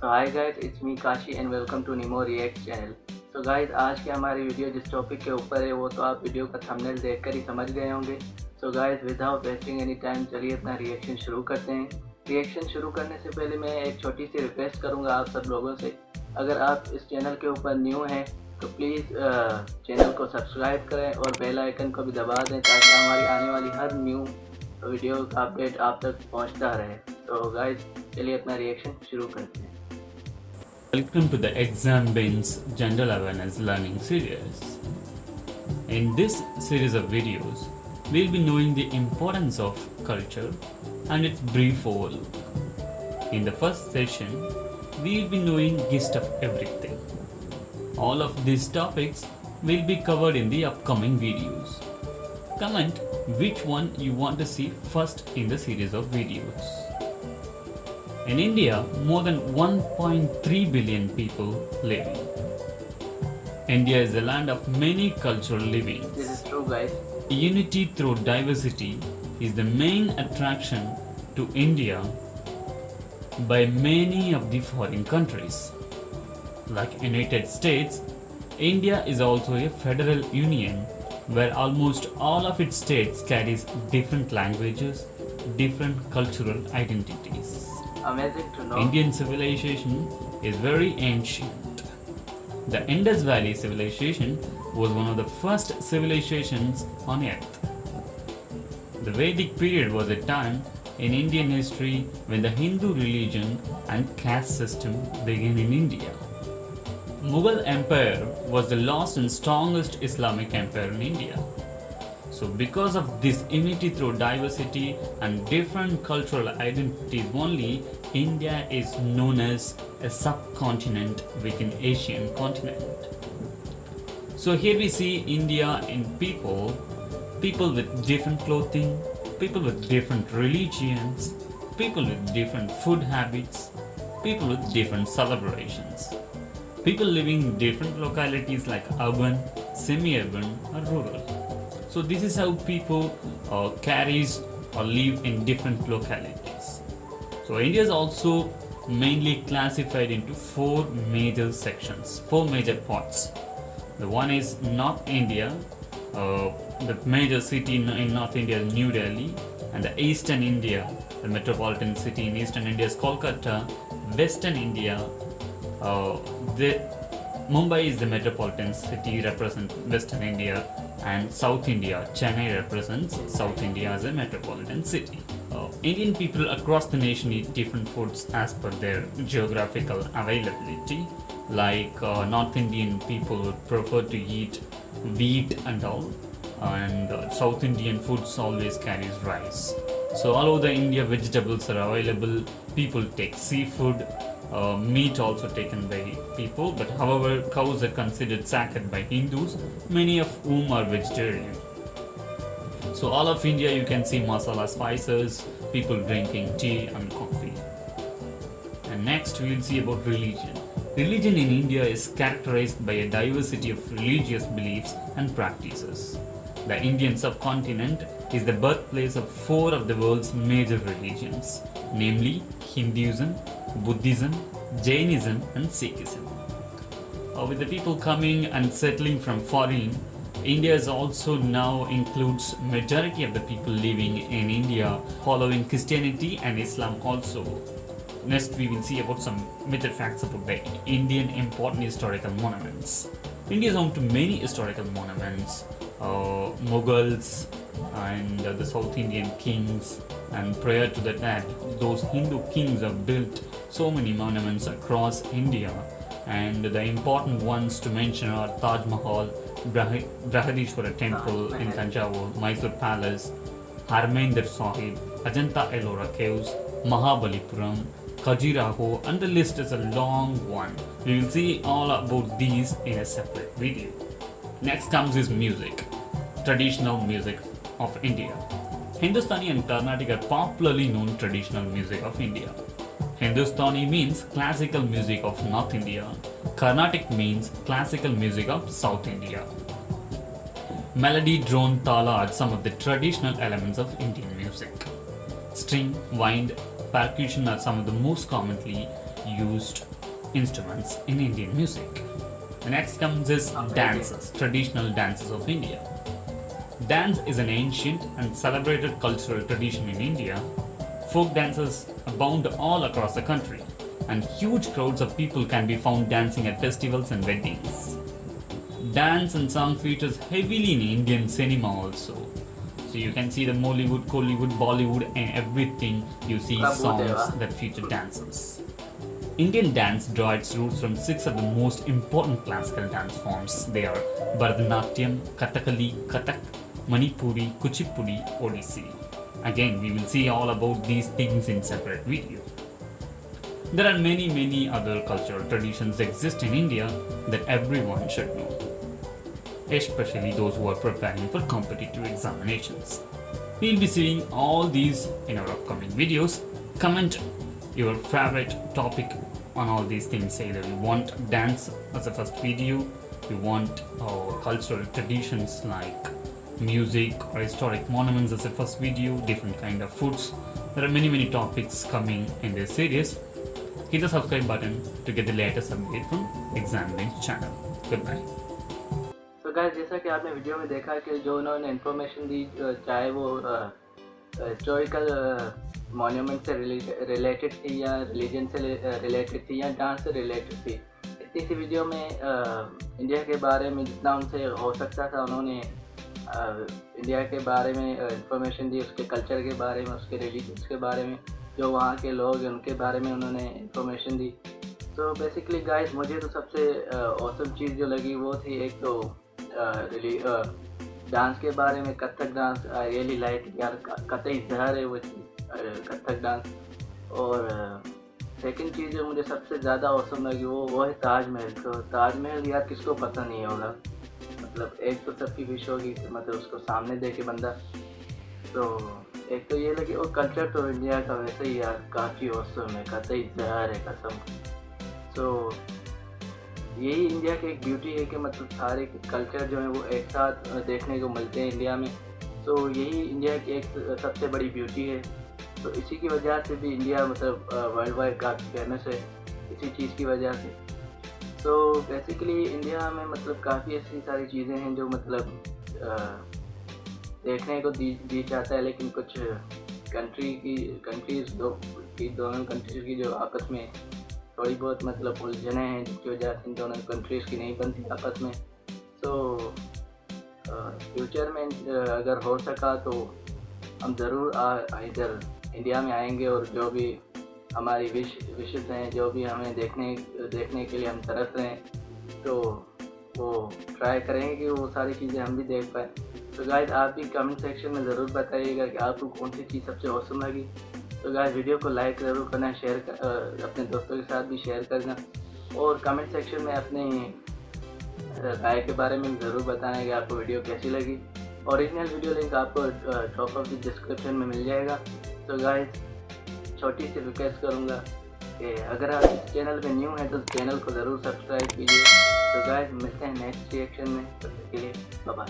तो hi guys, it's me Kashi and welcome to Nimo react channel. तो guys, आज की हमारी वीडियो जिस टॉपिक के ऊपर है वो तो आप वीडियो का थंबनेल देखकर ही समझ गए होंगे। तो guys, without wasting any time चलिए अपना रिएक्शन शुरू करते हैं। रिएक्शन शुरू करने से पहले मैं एक छोटी सी रिक्वेस्ट करूंगा आप सब लोगों से, अगर आप इस चैनल के ऊपर न्यू हैं तो प्लीज़ चैनल को सब्सक्राइब करें और बेल आइकन को भी दबा दें ताकि हमारी आने वाली हर न्यू वीडियो का अपडेट आप तक पहुंचता रहे। तो गाइस, चलिए अपना रिएक्शन शुरू करते हैं। Welcome to the Exam Bin's General Awareness Learning Series. In this series of videos, we'll be knowing the importance of culture and its brief overlook. In the first session, we'll be knowing gist of everything. All of these topics will be covered in the upcoming videos. Comment which one you want to see first in the series of videos. In India, more than 1.3 billion people live. India is the land of many cultural livings. This is true, guys. Unity through diversity is the main attraction to India by many of the foreign countries. Like United States, India is also a federal union where almost all of its states carries different languages, different cultural identities. Amazing to know. Indian civilization is very ancient. The Indus Valley civilization was one of the first civilizations on earth. The Vedic period was a time in Indian history when the Hindu religion and caste system began in India. Mughal Empire was the last and strongest Islamic empire in India. So because of this unity through diversity and different cultural identities only, India is known as a subcontinent within Asian continent. So here we see India in people with different clothing, people with different religions, people with different food habits, people with different celebrations, people living in different localities like urban, semi-urban or rural. So this is how people carries or live in different localities. So India is also mainly classified into four major sections, four major parts. The one is North India, the major city in North India is New Delhi, and the Eastern India, the metropolitan city in Eastern India is Kolkata. Western India, Mumbai is the metropolitan city, represents Western India, and South India, Chennai represents South India as a metropolitan city. Indian people across the nation eat different foods as per their geographical availability. Like North Indian people would prefer to eat wheat and all, and South Indian foods always carries rice. So all over the India, vegetables are available. People take seafood. Meat also taken by people, but however cows are considered sacred by Hindus, many of whom are vegetarian. So all of India you can see masala spices, people drinking tea and coffee. And next we will see about religion. Religion in India is characterized by a diversity of religious beliefs and practices. The Indian subcontinent is the birthplace of four of the world's major religions, namely Hinduism, Buddhism, Jainism and Sikhism. With the people coming and settling from foreign, India is also now includes majority of the people living in India following Christianity and Islam also. Next we will see about some major facts about the Indian important historical monuments. India is home to many historical monuments. Mughals and the South Indian kings, and prior to that those Hindu kings have built so many monuments across India, and the important ones to mention are Taj Mahal, Brihadishwara Temple in Tanjavur, Mysore Palace, Harmandir Sahib, Ajanta Ellora Caves, Mahabalipuram, Khajuraho, and the list is a long one. We will see all about these in a separate video. Next comes is music, traditional music of India. Hindustani and Carnatic are popularly known traditional music of India. Hindustani means classical music of North India. Carnatic means classical music of South India. Melody, drone, tala are some of the traditional elements of Indian music. String, wind, percussion are some of the most commonly used instruments in Indian music. The next comes is dances, traditional dances of India. Dance is an ancient and celebrated cultural tradition in India. Folk dances abound all across the country, and huge crowds of people can be found dancing at festivals and weddings. Dance and song features heavily in Indian cinema also. So you can see the Mollywood, Kollywood, Bollywood and everything, you see songs that feature dances. Indian dance draws its roots from 6 of the most important classical dance forms. They are Bharatanatyam, Kathakali, Kathak, Manipuri, Kuchipudi, Odissi. Again, we will see all about these things in separate video. There are many other cultural traditions exist in India that everyone should know, especially those who are preparing for competitive examinations. We'll be seeing all these in our upcoming videos. Comment your favorite topic on all these things. Either you want dance as a first video, you want cultural traditions like music or historic monuments as a first video, different kind of foods. There are many topics coming in this series. Hit the subscribe button to get the latest update from ExamBench channel. Goodbye. तो guys, जैसा कि आपने video में देखा कि जो उन्होंने information दी, चाहे वो हिस्टोरिकल मॉन्यूमेंट से रिलेटेड थी या रिलीजन से रिलेटेड थी या डांस से रिलेटेड थी, इतनी सी वीडियो में इंडिया के बारे में जितना उनसे हो सकता था उन्होंने इंडिया के बारे में इंफॉर्मेशन दी, उसके कल्चर के बारे में, उसके रिलीजन्स के बारे में, जो वहाँ के लोग हैं उनके बारे में उन्होंने इंफॉर्मेशन दी। तो बेसिकली गाइस, मुझे तो सबसे औसम चीज़ जो लगी वो थी, एक तो डांस के बारे में, Kathak dance. I really like, यार कतई जहर है वो कथक डांस। और सेकंड चीज़ जो मुझे सबसे ज़्यादा औसम लगी वो है ताजमहल। तो ताजमहल यार किसको पता नहीं होगा, मतलब एक तो सबकी विश होगी, मतलब उसको सामने देखे बंदा। तो एक तो ये लगी, और कल्चर तो इंडिया का वैसे ही यार काफ़ी औसम है, कतई जहर है कसम। तो यही इंडिया की एक ब्यूटी है कि मतलब सारे कल्चर जो है वो एक साथ देखने को मिलते हैं इंडिया में। तो यही इंडिया की एक सबसे बड़ी ब्यूटी है। तो इसी की वजह से भी इंडिया मतलब वर्ल्ड वाइड काफ़ी फेमस है, इसी चीज़ की वजह से। तो बेसिकली इंडिया में मतलब काफ़ी ऐसी सारी चीज़ें हैं जो मतलब देखने को दी जाता है, लेकिन कुछ कंट्रीज़ दोनों कंट्रीज़ की जो आपस में थोड़ी बहुत मतलब उलझने हैं, जिसकी वजह से इन दोनों कंट्रीज़ की नहीं बनती आपस में। तो फ्यूचर में अगर हो सका तो हम ज़रूर इधर इंडिया में आएंगे, और जो भी हमारी विशेष हैं, जो भी हमें देखने के लिए हम तरस रहे हैं, तो वो ट्राई करेंगे कि वो सारी चीज़ें हम भी देख पाएँ। तो गाइस, आप भी कमेंट सेक्शन में ज़रूर बताइएगा कि आपको कौन सी चीज़ सबसे औसम लगी। तो गाइस, वीडियो को लाइक ज़रूर करना, अपने दोस्तों के साथ भी शेयर करना, और कमेंट सेक्शन में अपने राय के बारे में ज़रूर बताना कि आपको वीडियो कैसी लगी। ओरिजिनल वीडियो लिंक आपको टॉप ऑफ द डिस्क्रिप्शन में मिल जाएगा। तो गाइस, छोटी सी रिक्वेस्ट करूँगा कि अगर आप इस चैनल में न्यू हैं तो चैनल को ज़रूर सब्सक्राइब कीजिए। तो गाइस, मिलते हैं नेक्स्ट रिएक्शन में, तब तक के लिए बाय बाय।